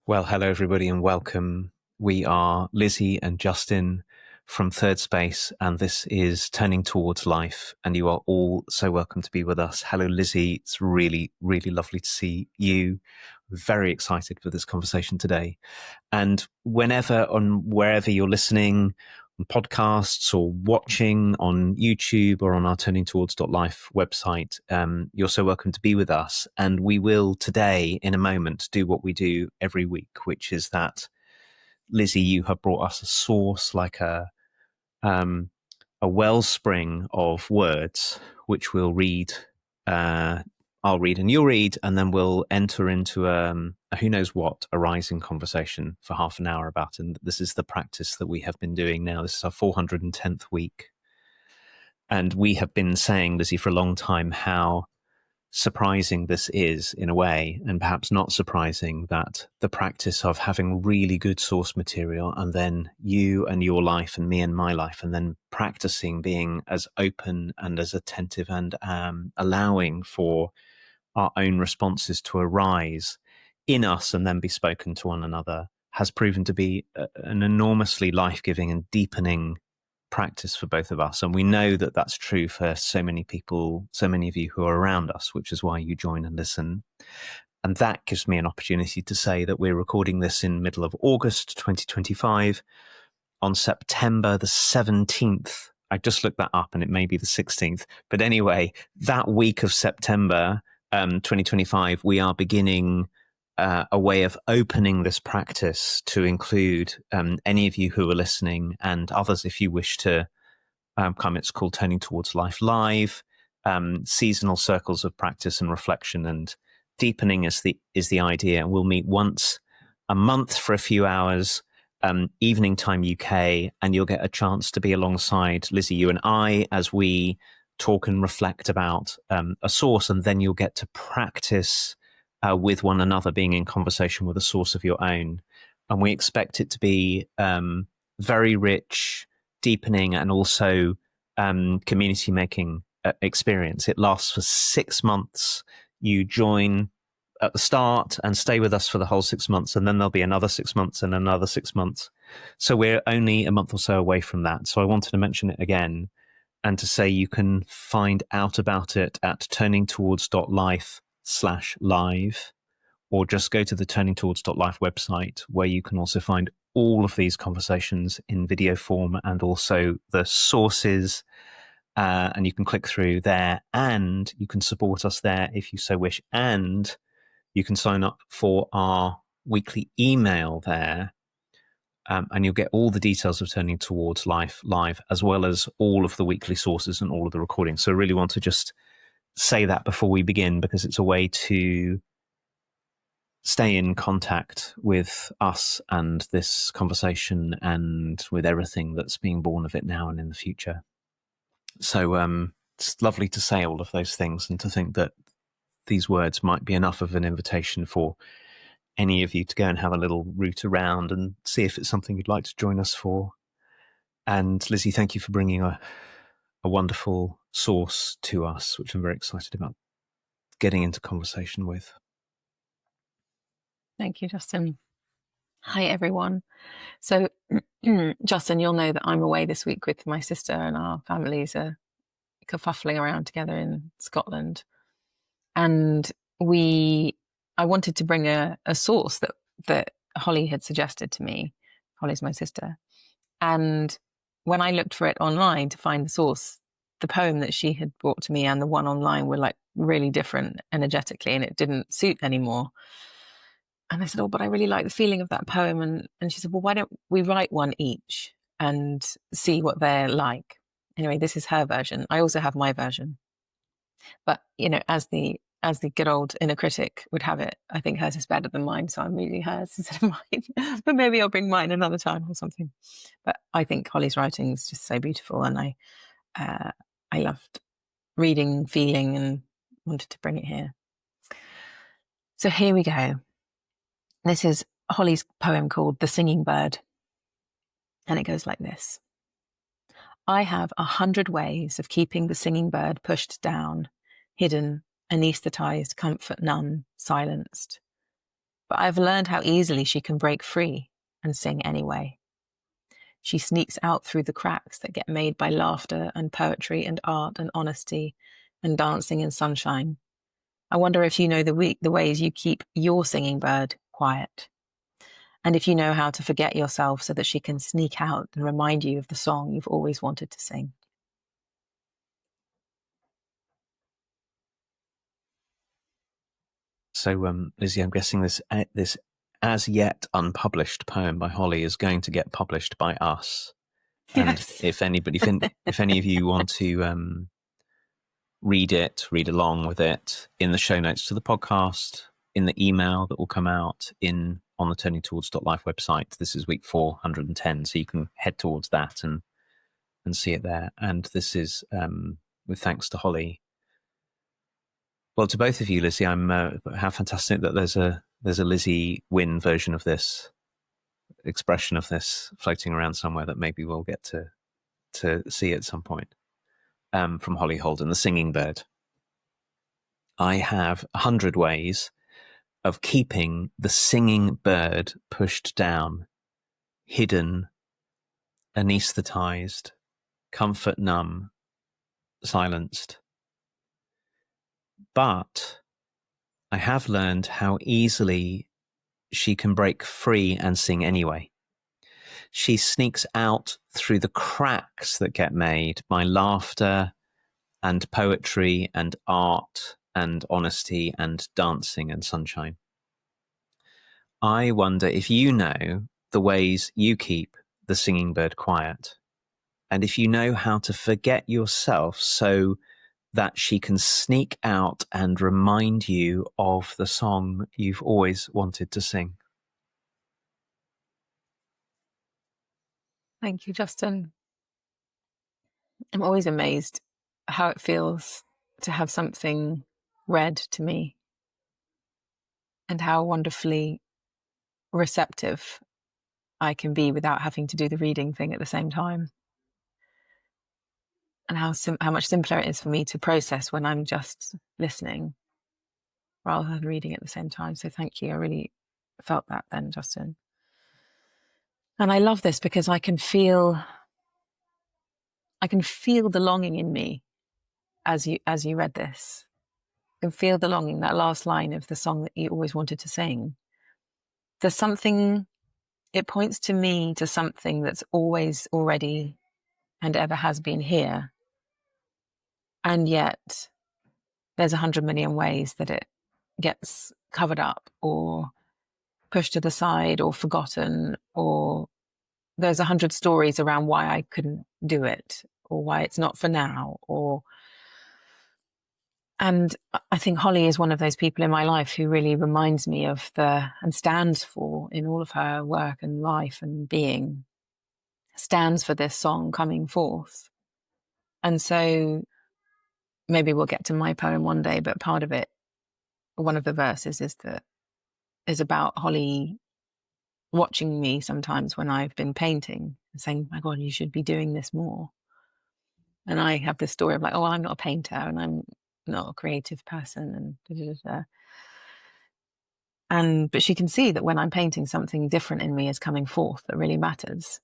Well, hello everybody and welcome. We are Lizzie and Justin from Thirdspace, and this is Turning Towards Life, and you are all so welcome to be with us. Hello Lizzie, it's really, really lovely to see you. Very excited for this conversation today. And wherever you're listening, on podcasts or watching on YouTube or on our Turning Towards Life website, you're so welcome to be with us. And we will today, in a moment, do what we do every week, which is that, Lizzie, you have brought us a source, like a wellspring of words, which we'll read. I'll read and you'll read, and then we'll enter into a who knows what, a rising conversation for half an hour about it. And this is the practice that we have been doing now. This is our 410th week. And we have been saying, Lizzie, for a long time, how surprising this is in a way, and perhaps not surprising, that the practice of having really good source material, and then you and your life and me and my life, and then practicing being as open and as attentive and allowing for our own responses to arise in us and then be spoken to one another, has proven to be an enormously life-giving and deepening practice for both of us. And we know that that's true for so many people, so many of you who are around us, which is why you join and listen. And that gives me an opportunity to say that we're recording this in middle of August 2025 on September the 17th. I just looked that up and it may be the 16th. But anyway, that week of September 2025, we are beginning a way of opening this practice to include any of you who are listening, and others if you wish to come. It's called Turning Towards Life Live, seasonal circles of practice and reflection, and deepening is the idea. And we'll meet once a month for a few hours, evening time UK, and you'll get a chance to be alongside Lizzie, you and I, as we talk and reflect about a source, and then you'll get to practice with one another, being in conversation with a source of your own. And we expect it to be very rich, deepening, and also community making experience. It lasts for 6 months. You join at the start and stay with us for the whole 6 months, and then there'll be another 6 months and another 6 months. So we're only a month or so away from that. So I wanted to mention it again, and to say you can find out about it at turningtowards.life/live, or just go to the turningtowards.life website, where you can also find all of these conversations in video form and also the sources. And you can click through there, and you can support us there if you so wish. And you can sign up for our weekly email there. And you'll get all the details of Turning Towards Life Live, as well as all of the weekly sources and all of the recordings. So I really want to just say that before we begin, because it's a way to stay in contact with us and this conversation, and with everything that's being born of it now and in the future. So it's lovely to say all of those things, and to think that these words might be enough of an invitation for any of you to go and have a little root around and see if it's something you'd like to join us for. And Lizzie, thank you for bringing a wonderful source to us, which I'm very excited about getting into conversation with. Thank you, Justin. Hi, everyone. So, Justin, you'll know that I'm away this week with my sister, and our families are kerfuffling around together in Scotland. And I wanted to bring a source that Holly had suggested to me. Holly's my sister. And when I looked for it online to find the source, the poem that she had brought to me and the one online were like really different energetically, and it didn't suit anymore. And I said, oh, but I really like the feeling of that poem. And she said, well, why don't we write one each and see what they're like? Anyway, this is her version. I also have my version. But, as the good old inner critic would have it, I think hers is better than mine, so I'm reading hers instead of mine. But maybe I'll bring mine another time or something. But I think Holly's writing is just so beautiful, and I loved reading, feeling, and wanted to bring it here. So here we go. This is Holly's poem called The Singing Bird. And it goes like this. I have 100 ways of keeping the singing bird pushed down, hidden, anesthetized, comfort none, silenced. but I've learned how easily she can break free and sing anyway. She sneaks out through the cracks that get made by laughter and poetry and art and honesty and dancing and sunshine. I wonder if you know the ways you keep your singing bird quiet. And if you know how to forget yourself so that she can sneak out and remind you of the song you've always wanted to sing. So, Lizzie, I'm guessing this as yet unpublished poem by Holly is going to get published by us. And Yes. if any of you want to read along with it in the show notes to the podcast, in the email that will come out on the turningtowards.life website, this is week 410, so you can head towards that and see it there. And this is with thanks to Holly. Well, to both of you, Lizzie, how fantastic that there's a Lizzie Winn version of this expression of this floating around somewhere that maybe we'll get to see at some point. From Holly Holden, The Singing Bird. I have 100 ways of keeping the singing bird pushed down, hidden, anesthetized, comfort numb, silenced. But I have learned how easily she can break free and sing anyway. She sneaks out through the cracks that get made by laughter and poetry and art and honesty and dancing and sunshine. I wonder if you know the ways you keep the singing bird quiet, and if you know how to forget yourself so that she can sneak out and remind you of the song you've always wanted to sing. Thank you, Justin. I'm always amazed how it feels to have something read to me and how wonderfully receptive I can be without having to do the reading thing at the same time. And how much simpler it is for me to process when I'm just listening rather than reading at the same time. So thank you. I really felt that then, Justin. And I love this because I can feel the longing in me as you read this. I can feel the longing, that last line of the song that you always wanted to sing. There's something, it points to me to something that's always already and ever has been here. And yet there's 100 million ways that it gets covered up or pushed to the side or forgotten, or there's 100 stories around why I couldn't do it or why it's not for now. And I think Holly is one of those people in my life who really reminds me of and stands for, in all of her work and life and being, stands for this song coming forth. And so maybe we'll get to my poem one day, but part of it, one of the verses is about Holly watching me sometimes when I've been painting and saying, my God, you should be doing this more. And I have this story of like, oh, I'm not a painter and I'm not a creative person but she can see that when I'm painting, something different in me is coming forth that really matters.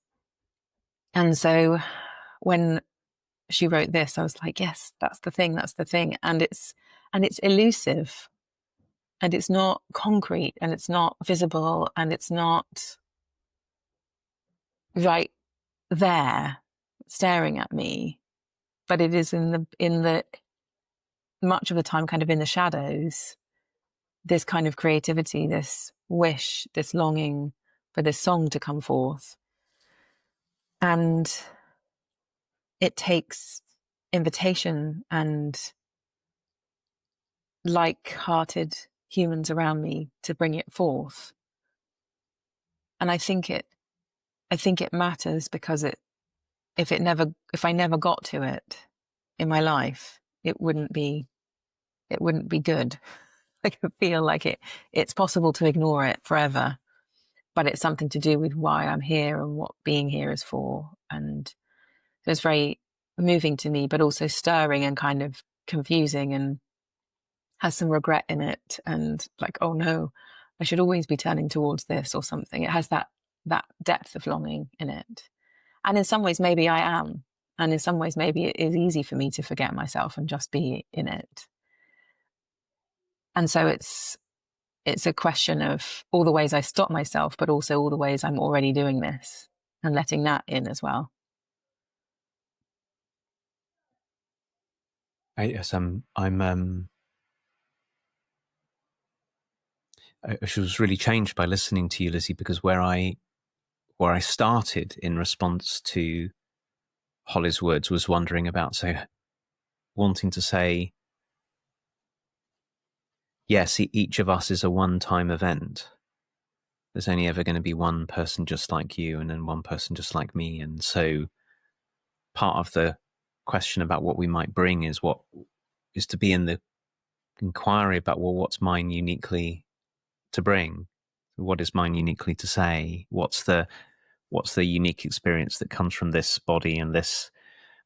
And so when she wrote this, I was like, yes, that's the thing. And it's elusive and it's not concrete and it's not visible and it's not right there staring at me, but it is in the much of the time kind of in the shadows, this kind of creativity, this wish, this longing for this song to come forth. And it takes invitation and like-hearted humans around me to bring it forth. And I think it matters because if I never got to it in my life, it wouldn't be good. I could feel like it's possible to ignore it forever, but it's something to do with why I'm here and what being here is for. And so it's very moving to me, but also stirring and kind of confusing and has some regret in it. And like, oh no, I should always be turning towards this or something. It has that depth of longing in it. And in some ways, maybe I am. And in some ways, maybe it is easy for me to forget myself and just be in it. And so it's a question of all the ways I stop myself, but also all the ways I'm already doing this and letting that in as well. I was really changed by listening to you, Lizzie, because where I started in response to Holly's words was wondering about, so wanting to say, yes, each of us is a one-time event. There's only ever going to be one person just like you and then one person just like me. And so part of the question about what we might bring is to be in the inquiry about, well, what's mine uniquely to bring? What is mine uniquely to say? What's the unique experience that comes from this body and this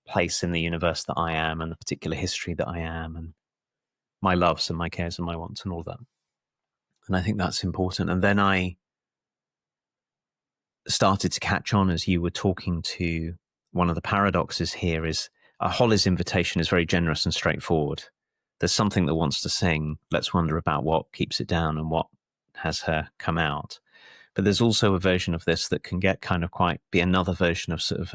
place in the universe that I am, and the particular history that I am, and my loves and my cares and my wants and all that. And I think that's important. And then I started to catch on as you were talking to one of the paradoxes here is Holly's invitation is very generous and straightforward. There's something that wants to sing. Let's wonder about what keeps it down and what has her come out. But there's also a version of this that can get kind of be another version of sort of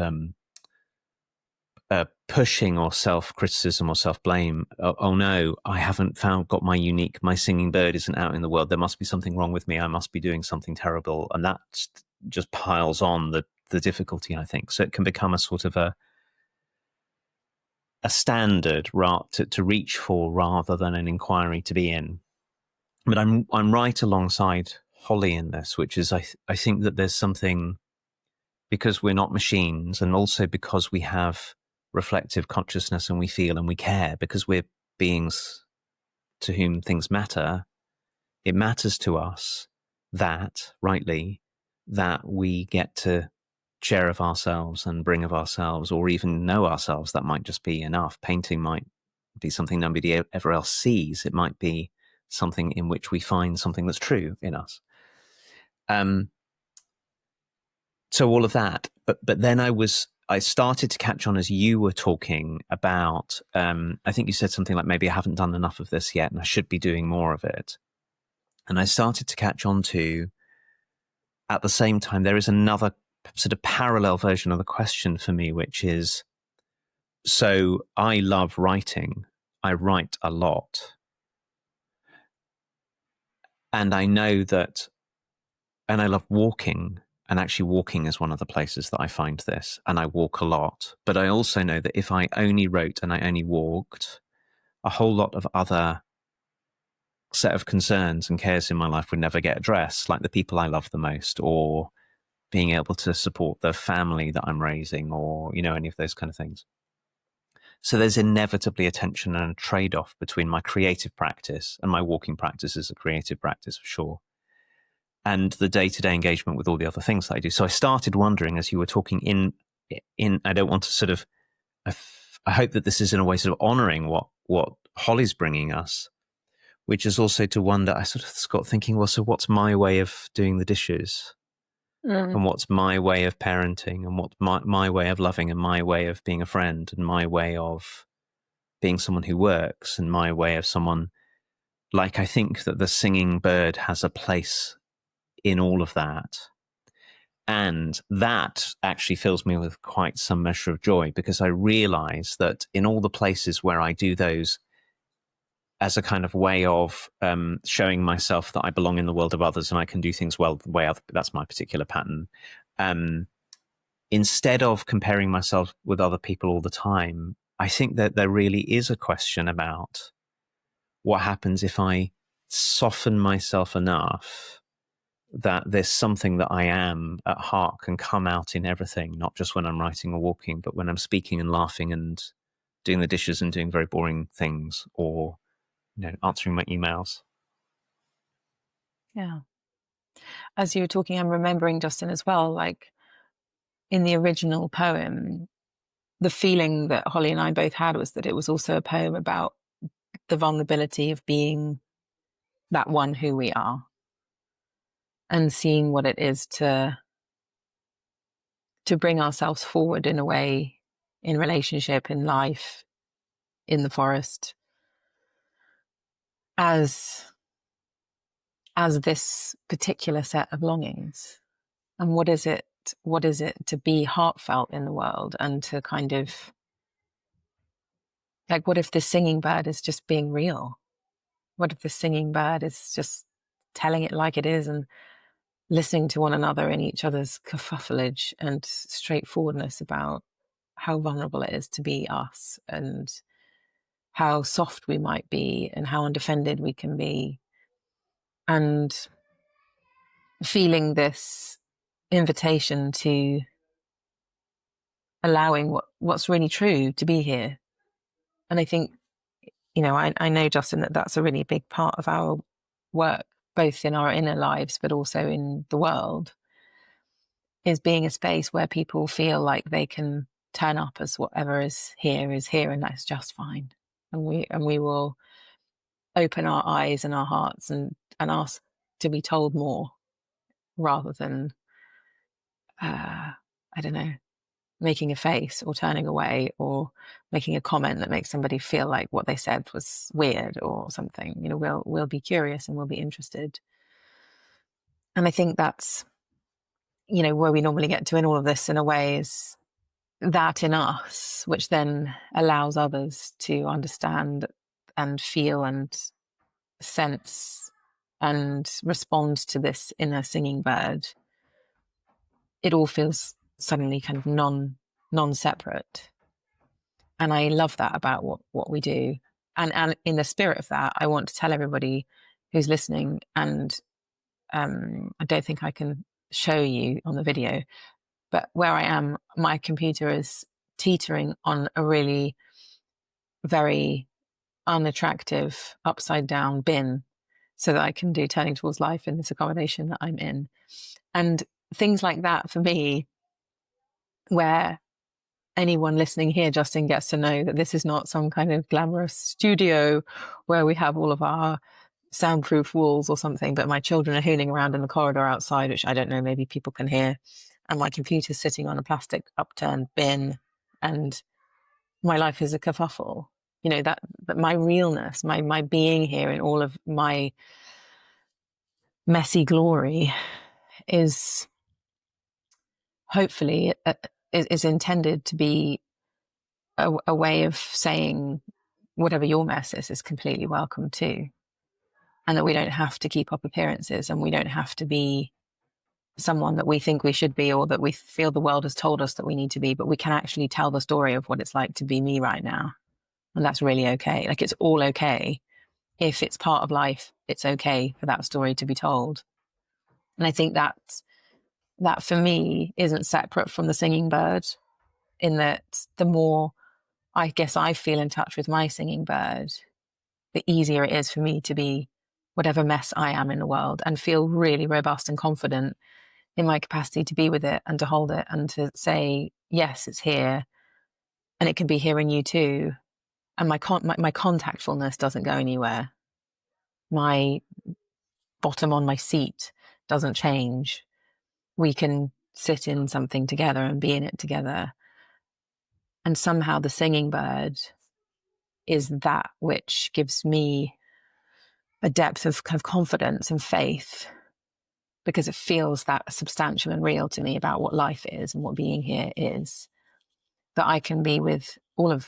pushing or self-criticism or self-blame. Oh no, I haven't got my singing bird isn't out in the world. There must be something wrong with me. I must be doing something terrible. And that just piles on the difficulty, I think. So it can become a sort of a standard to reach for rather than an inquiry to be in. But I'm right alongside Holly in this, which is I think that there's something, because we're not machines, and also because we have reflective consciousness and we feel and we care, because we're beings to whom things matter, it matters to us that, rightly, that we get to share of ourselves and bring of ourselves, or even know ourselves. That might just be enough. Painting might be something nobody ever else sees. It might be something in which we find something that's true in us. So all of that, but then I started to catch on as you were talking about, I think you said something like, maybe I haven't done enough of this yet and I should be doing more of it. And I started to catch on to, at the same time, there is another sort of parallel version of the question for me, which is, so I love writing. I write a lot. And I know that, and I love walking. And actually walking is one of the places that I find this, and I walk a lot. But I also know that if I only wrote and I only walked, a whole lot of other set of concerns and cares in my life would never get addressed, like the people I love the most, or being able to support the family that I'm raising, or, any of those kind of things. So there's inevitably a tension and a trade-off between my creative practice, and my walking practice is a creative practice for sure, and the day-to-day engagement with all the other things that I do. So I started wondering, as you were talking in I don't want to sort of, I hope that this is in a way sort of honoring what Holly's bringing us, which is also to wonder, I sort of got thinking, well, so what's my way of doing the dishes? And what's my way of parenting, and what's my way of loving, and my way of being a friend, and my way of being someone who works, and my way of someone, like, I think that the singing bird has a place in all of that. And that actually fills me with quite some measure of joy, because I realize that in all the places where I do those as a kind of way of showing myself that I belong in the world of others and I can do things well the way that's my particular pattern. Instead of comparing myself with other people all the time, I think that there really is a question about what happens if I soften myself enough that there's something that I am at heart can come out in everything, not just when I'm writing or walking, but when I'm speaking and laughing and doing the dishes and doing very boring things, or answering my emails. Yeah. As you were talking, I'm remembering, Justin, as well, like in the original poem, the feeling that Holly and I both had was that it was also a poem about the vulnerability of being that one who we are. and seeing what it is to bring ourselves forward in a way, in relationship, in life, in the forest, as this particular set of longings. And what is it to be heartfelt in the world, and to kind of, like, what if the singing bird is just being real? What if the singing bird is just telling it like it is, and listening to one another in each other's kerfuffleage and straightforwardness about how vulnerable it is to be us, and how soft we might be, and how undefended we can be, and feeling this invitation to allowing what's really true to be here. And I think, I know, Justin, that that's a really big part of our work, both in our inner lives, but also in the world, is being a space where people feel like they can turn up as whatever is here, and that's just fine. And we will open our eyes and our hearts and ask to be told more, rather than, I don't know, making a face or turning away or making a comment that makes somebody feel like what they said was weird or something. We'll be curious and we'll be interested. And I think that's, where we normally get to in all of this, in a way, is that in us, which then allows others to understand and feel and sense and respond to this inner singing bird. It all feels suddenly kind of non-separate. And I love that about what we do. And in the spirit of that, I want to tell everybody who's listening, and I don't think I can show you on the video, but where I am, my computer is teetering on a really very unattractive upside down bin, so that I can do Turning Towards Life in this accommodation that I'm in. And things like that, for me, where anyone listening here, Justin, gets to know that this is not some kind of glamorous studio where we have all of our soundproof walls or something, but my children are hooning around in the corridor outside, which I don't know, maybe people can hear, and my computer's sitting on a plastic upturned bin, and my life is a kerfuffle. That my realness, my being here in all of my messy glory, is hopefully is intended to be a way of saying whatever your mess is completely welcome too. And that we don't have to keep up appearances, and we don't have to be someone that we think we should be, or that we feel the world has told us that we need to be, but we can actually tell the story of what it's like to be me right now. And that's really okay. Like, it's all okay. If it's part of life, it's okay for that story to be told. And I think that for me isn't separate from the singing bird, in that the more I guess I feel in touch with my singing bird, the easier it is for me to be whatever mess I am in the world, and feel really robust and confident in my capacity to be with it and to hold it and to say, yes, it's here, and it can be here in you too. And my contactfulness doesn't go anywhere. My bottom on my seat doesn't change. We can sit in something together and be in it together. And somehow the singing bird is that which gives me a depth of kind of confidence and faith, because it feels that substantial and real to me about what life is and what being here is, that I can be with all of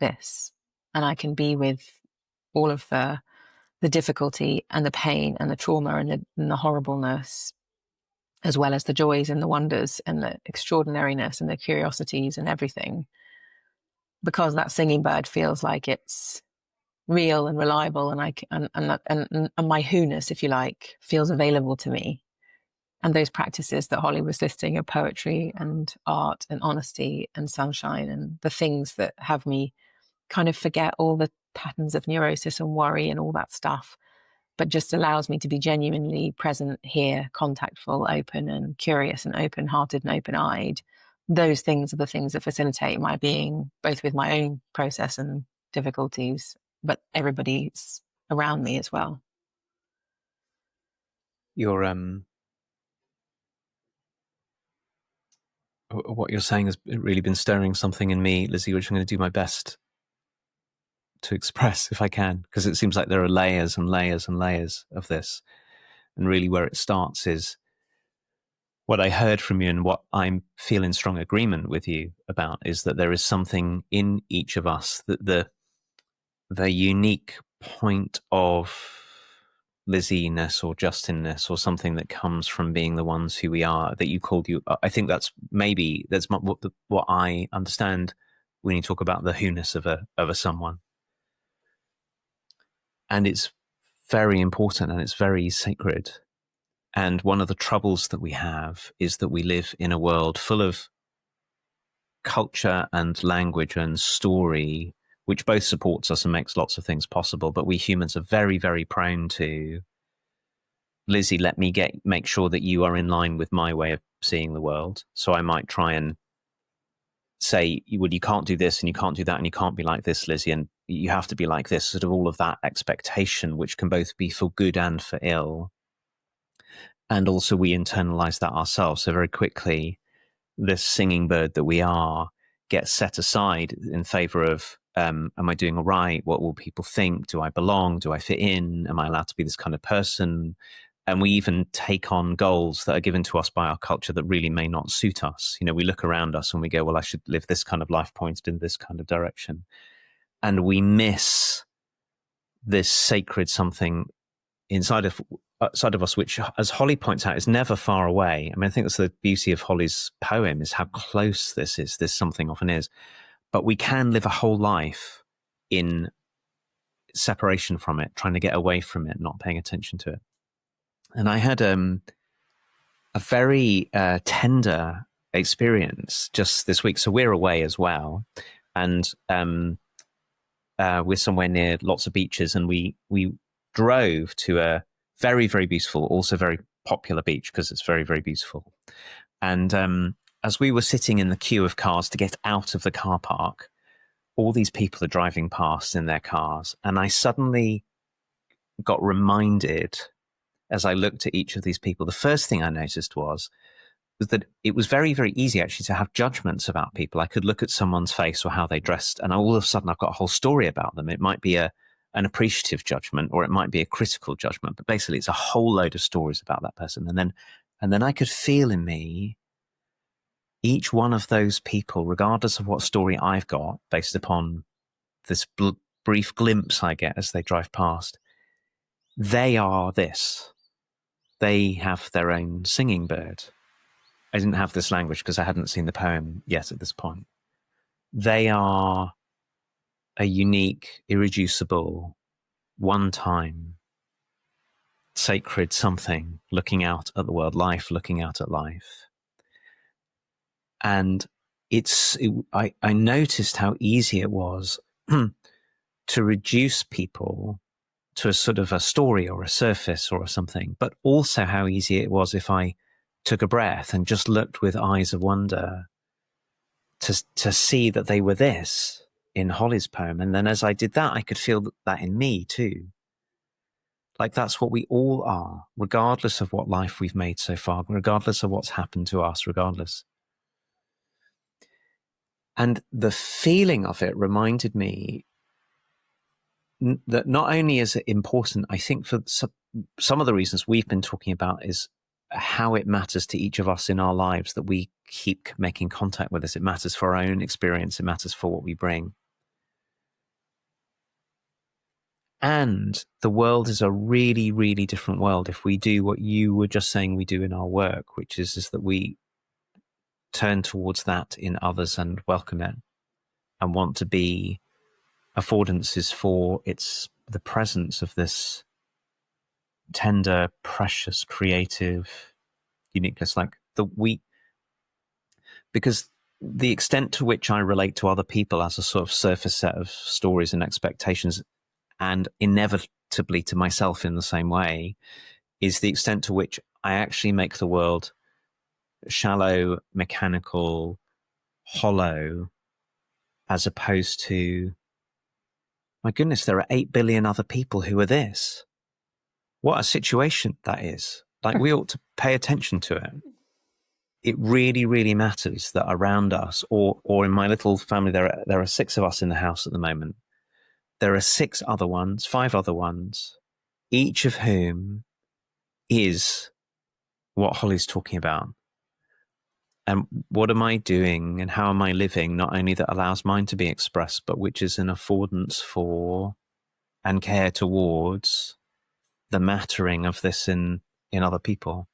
this, and I can be with all of the difficulty and the pain and the trauma and the horribleness, as well as the joys and the wonders and the extraordinariness and the curiosities and everything, because that singing bird feels like it's real and reliable, and my who-ness, if you like, feels available to me. And those practices that Holly was listing of poetry and art and honesty and sunshine, and the things that have me kind of forget all the patterns of neurosis and worry and all that stuff, but just allows me to be genuinely present here, contactful, open and curious and open-hearted and open-eyed. Those things are the things that facilitate my being, both with my own process and difficulties, but everybody's around me as well. Your what you're saying has really been stirring something in me, Lizzie, which I'm going to do my best to express if I can, because it seems like there are layers and layers and layers of this. And really where it starts is what I heard from you, and what I feel in strong agreement with you about is that there is something in each of us, that the unique point of Lizzie-ness or Justinness, or something that comes from being the ones who we are, that you called you. I think that's what I understand when you talk about the who-ness of a someone. And it's very important and it's very sacred. And one of the troubles that we have is that we live in a world full of culture and language and story, which both supports us and makes lots of things possible. But we humans are very, very prone to, Lizzie, let me make sure that you are in line with my way of seeing the world. So I might try and say, well, you can't do this and you can't do that and you can't be like this, Lizzie, and you have to be like this, sort of all of that expectation, which can both be for good and for ill. And also we internalize that ourselves. So very quickly, this singing bird that we are gets set aside in favor of, am I doing all right? What will people think? Do I belong? Do I fit in? Am I allowed to be this kind of person? And we even take on goals that are given to us by our culture that really may not suit us. You know, we look around us and we go, well, I should live this kind of life pointed in this kind of direction. And we miss this sacred something inside of us, which, as Holly points out, is never far away. I mean, I think that's the beauty of Holly's poem, is how close this is. This something often is. But we can live a whole life in separation from it, trying to get away from it, not paying attention to it. And I had a very tender experience just this week. So we're away as well. And we're somewhere near lots of beaches, and we drove to a very, very beautiful, also very popular beach, because it's very, very beautiful. And as we were sitting in the queue of cars to get out of the car park, all these people are driving past in their cars. And I suddenly got reminded, as I looked at each of these people, the first thing I noticed was that it was very, very easy actually to have judgments about people. I could look at someone's face or how they dressed, and all of a sudden I've got a whole story about them. It might be an appreciative judgment, or it might be a critical judgment, but basically it's a whole load of stories about that person. And then I could feel in me each one of those people, regardless of what story I've got, based upon this brief glimpse I get as they drive past, they are this. They have their own singing bird. I didn't have this language because I hadn't seen the poem yet at this point. They are a unique, irreducible, one-time, sacred something looking out at the world, life looking out at life. And I noticed how easy it was to reduce people to a sort of a story or a surface or something, but also how easy it was if I took a breath and just looked with eyes of wonder to see that they were this in Holly's poem. And then as I did that, I could feel that in me too. Like that's what we all are, regardless of what life we've made so far, regardless of what's happened to us, regardless. And the feeling of it reminded me that not only is it important, I think for some of the reasons we've been talking about is how it matters to each of us in our lives that we keep making contact with this. It matters for our own experience. It matters for what we bring. And the world is a really, really different world if we do what you were just saying we do in our work, which is that we turn towards that in others and welcome it and want to be affordances for the presence of this tender, precious, creative uniqueness. Because the extent to which I relate to other people as a sort of surface set of stories and expectations, and inevitably to myself in the same way, is the extent to which I actually make the world shallow, mechanical, hollow, as opposed to, my goodness, there are 8 billion other people who are this. What a situation that is. Like, we ought to pay attention to it. it really, really matters that around us, or in my little family, there are 6 of us in the house at the moment. There are 5 other ones, each of whom is what Holly's talking about. And what am I doing and how am I living, not only that allows mine to be expressed, but which is an affordance for and care towards the mattering of this in other people.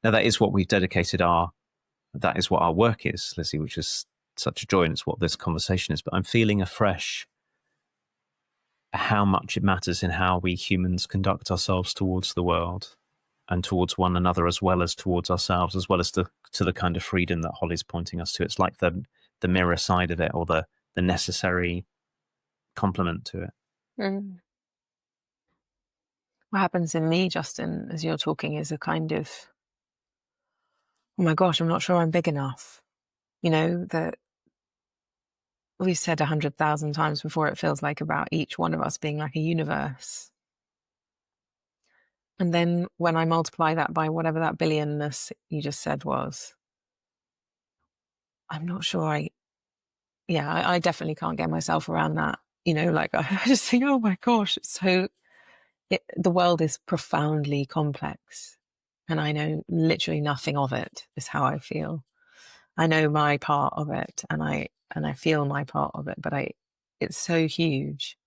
Now, that is what we've dedicated that is what our work is, Lizzie, which is such a joy, and it's what this conversation is. But I'm feeling afresh how much it matters in how we humans conduct ourselves towards the world and towards one another, as well as towards ourselves, as well as to the kind of freedom that Holly's pointing us to. It's like the mirror side of it, or the necessary complement to it. Mm. What happens in me, Justin, as you're talking, is a kind of, oh my gosh, I'm not sure I'm big enough. You know, that we've said 100,000 times before, it feels like, about each one of us being like a universe. And then when I multiply that by whatever that billionness you just said was, I'm not sure I definitely can't get myself around that. You know, like, I just think, oh my gosh, the world is profoundly complex, and I know literally nothing of it, is how I feel. I know my part of it, and I feel my part of it, but it's so huge.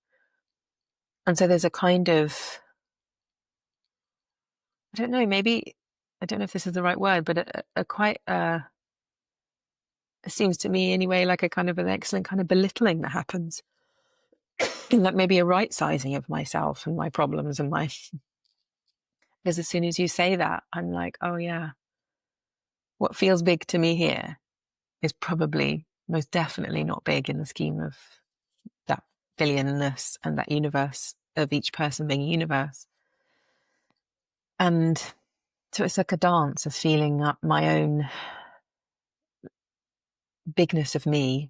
And so there's a kind of, I don't know, maybe, I don't know if this is the right word, but a quite, it seems to me anyway, like a kind of an excellent kind of belittling that happens. And that maybe a right sizing of myself and my problems and because as soon as you say that, I'm like, oh yeah, what feels big to me here is probably most definitely not big in the scheme of that billionness and that universe of each person being a universe. And so it's like a dance of feeling up my own bigness of me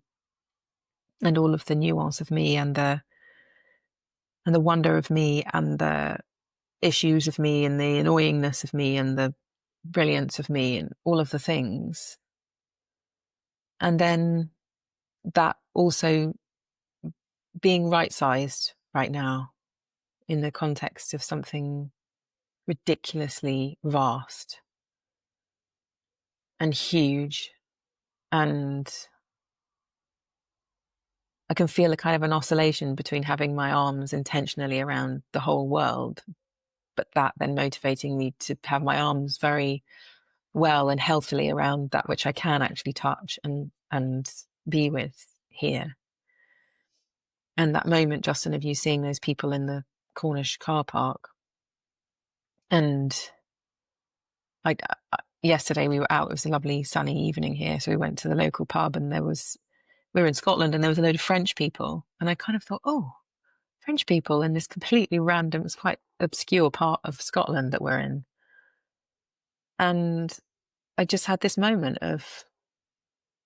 and all of the nuance of me and the wonder of me and the issues of me and the annoyingness of me and the brilliance of me and all of the things. And then that also being right-sized right now in the context of something ridiculously vast and huge. And I can feel a kind of an oscillation between having my arms intentionally around the whole world, but that then motivating me to have my arms very well and healthily around that which I can actually touch and be with here. And that moment, Justin, of you seeing those people in the Cornish car park. And yesterday we were out, it was a lovely sunny evening here, so we went to the local pub, and we were in Scotland, and there was a load of French people, and I kind of thought, oh, French people in this completely random, it's quite obscure part of Scotland that we're in. And I just had this moment of,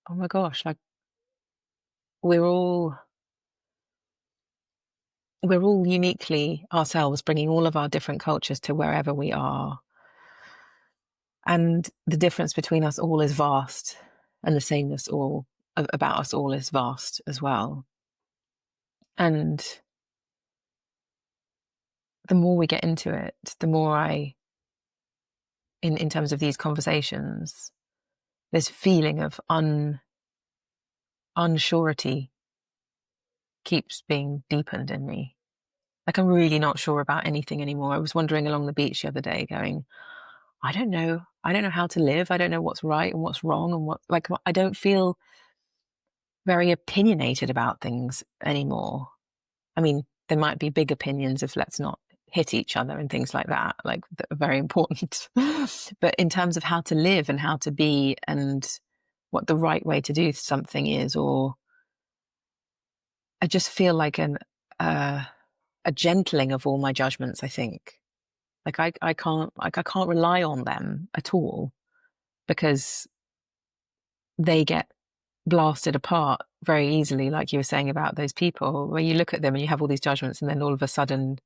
oh my gosh, like we're all uniquely ourselves, bringing all of our different cultures to wherever we are. And the difference between us all is vast, and the sameness all about us all is vast as well. And the more we get into it, the more in terms of these conversations, this feeling of unsurety keeps being deepened in me. Like, I'm really not sure about anything anymore. I was wandering along the beach the other day going, I don't know how to live. I don't know what's right and what's wrong and I don't feel very opinionated about things anymore. I mean, there might be big opinions of let's not hit each other and things like that, like that are very important. But in terms of how to live and how to be and what the right way to do something is, or I just feel like a gentling of all my judgments, I think. Like I can't rely on them at all, because they get blasted apart very easily, like you were saying about those people, where you look at them and you have all these judgments, and then all of a sudden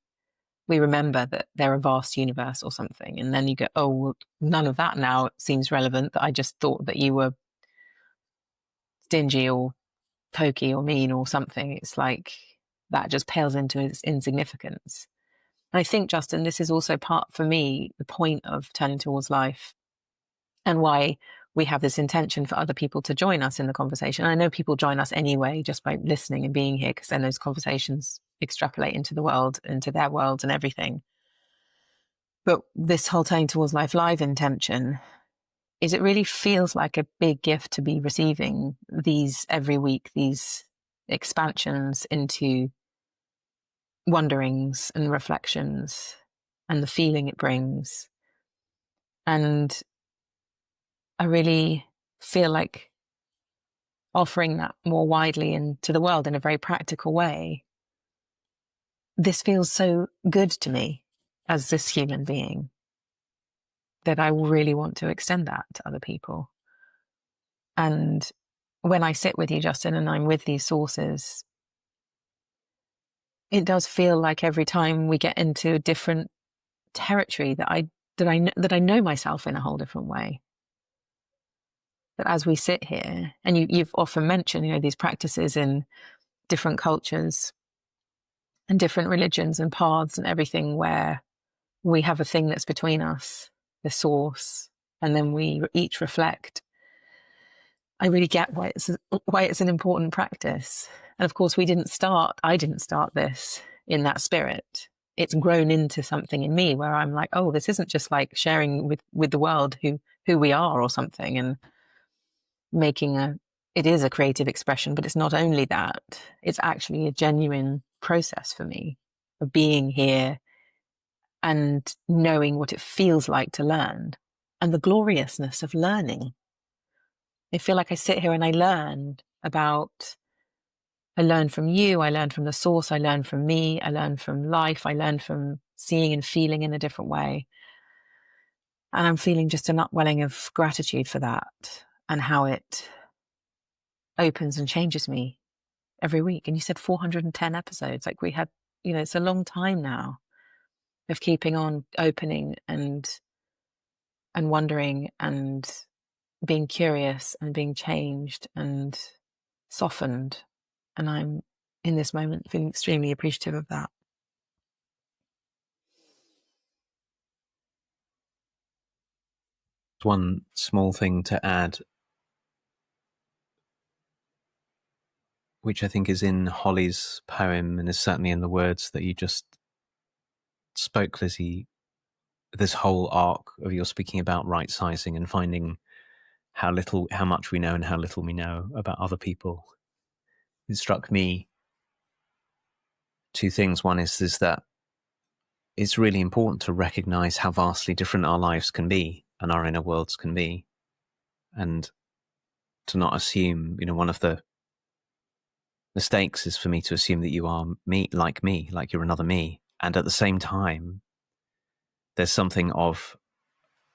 we remember that they're a vast universe or something. And then you go, oh, well, none of that now seems relevant, that I just thought that you were stingy or pokey or mean or something. It's like that just pales into its insignificance. And I think, Justin, this is also part, for me, the point of Turning Towards Life, and why we have this intention for other people to join us in the conversation. And I know people join us anyway just by listening and being here, because then those conversations extrapolate into the world, into their worlds and everything. But this whole Turning Towards Life live intention is, it really feels like a big gift to be receiving these every week, these expansions into wonderings and reflections and the feeling it brings. And I really feel like offering that more widely into the world in a very practical way. This feels so good to me as this human being that I really want to extend that to other people. And when I sit with you, Justin, and I'm with these sources, it does feel like every time we get into a different territory that I know myself in a whole different way. That as we sit here, and you've often mentioned, these practices in different cultures and different religions and paths and everything, where we have a thing that's between us, the source, and then we each reflect. I really get why it's an important practice. And of course, I didn't start this in that spirit. It's grown into something in me where I'm like, oh, this isn't just like sharing with the world who we are or something, and it is a creative expression, but it's not only that, it's actually a genuine process for me of being here and knowing what it feels like to learn and the gloriousness of learning. I feel like I sit here and I learn from you, I learn from the source, I learn from me, I learn from life, I learn from seeing and feeling in a different way. And I'm feeling just an upwelling of gratitude for that and how it opens and changes me every week. And you said 410 episodes. Like we had, it's a long time now of keeping on opening and wondering and being curious and being changed and softened. And I'm in this moment feeling extremely appreciative of that. One small thing to add, which I think is in Holly's poem and is certainly in the words that you just spoke, Lizzie, this whole arc of your speaking about right sizing and finding how much we know and how little we know about other people. It struck me two things. One is that it's really important to recognize how vastly different our lives can be and our inner worlds can be, and to not assume, one of the mistakes is for me to assume that you are me, like you're another me. And at the same time, there's something of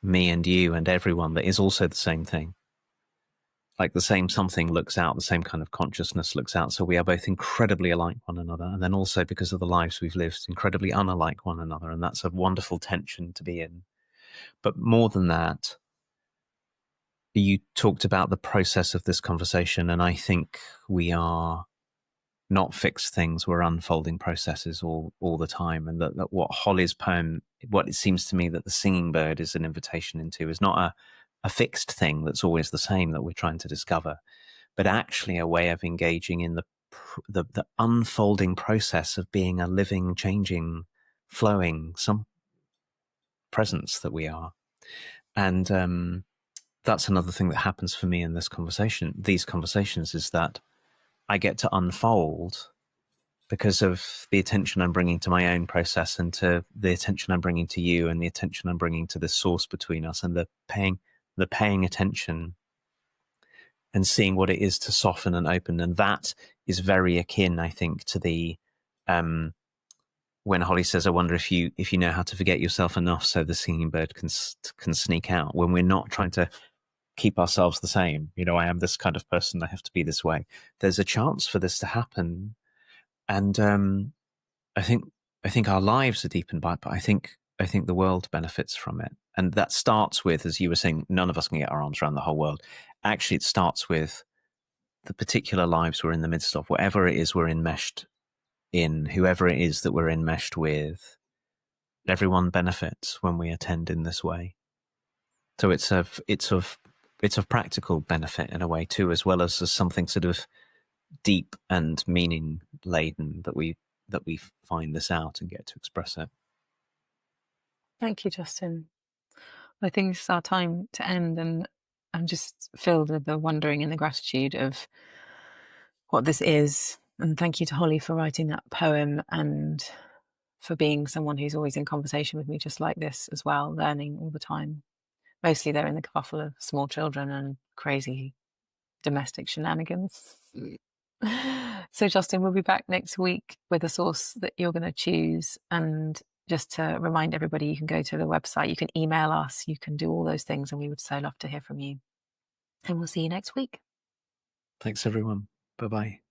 me and you and everyone that is also the same thing. Like the same something looks out, the same kind of consciousness looks out. So we are both incredibly alike one another. And then also, because of the lives we've lived, incredibly unalike one another. And that's a wonderful tension to be in. But more than that, you talked about the process of this conversation. And I think we are not fixed things. We're unfolding processes all the time. And that what Holly's poem, what it seems to me that the singing bird is an invitation into, is not a fixed thing that's always the same that we're trying to discover, but actually a way of engaging in the unfolding process of being a living, changing, flowing, some presence that we are. And that's another thing that happens for me in these conversations, is that I get to unfold because of the attention I'm bringing to my own process, and to the attention I'm bringing to you, and the attention I'm bringing to the source between us, and the paying attention and seeing what it is to soften and open. And that is very akin, I think, to the when Holly says, I wonder if you know how to forget yourself enough so the singing bird can sneak out. When we're not trying to keep ourselves the same, I am this kind of person, I have to be this way. There's a chance for this to happen. And I think our lives are deepened by it, but I think the world benefits from it. And that starts with, as you were saying, none of us can get our arms around the whole world. Actually, it starts with the particular lives we're in the midst of, whatever it is we're enmeshed in, whoever it is that we're enmeshed with. Everyone benefits when we attend in this way. So it's of practical benefit in a way too, as well as something sort of deep and meaning laden that we find this out and get to express it. Thank you, Justin. I think it's our time to end, and I'm just filled with the wondering and the gratitude of what this is. And thank you to Holly for writing that poem and for being someone who's always in conversation with me just like this as well, learning all the time. Mostly they're in the kerfuffle of small children and crazy domestic shenanigans. So Justin, we'll be back next week with a source that you're going to choose. And just to remind everybody, you can go to the website, you can email us, you can do all those things, and we would so love to hear from you. And we'll see you next week. Thanks, everyone. Bye-bye.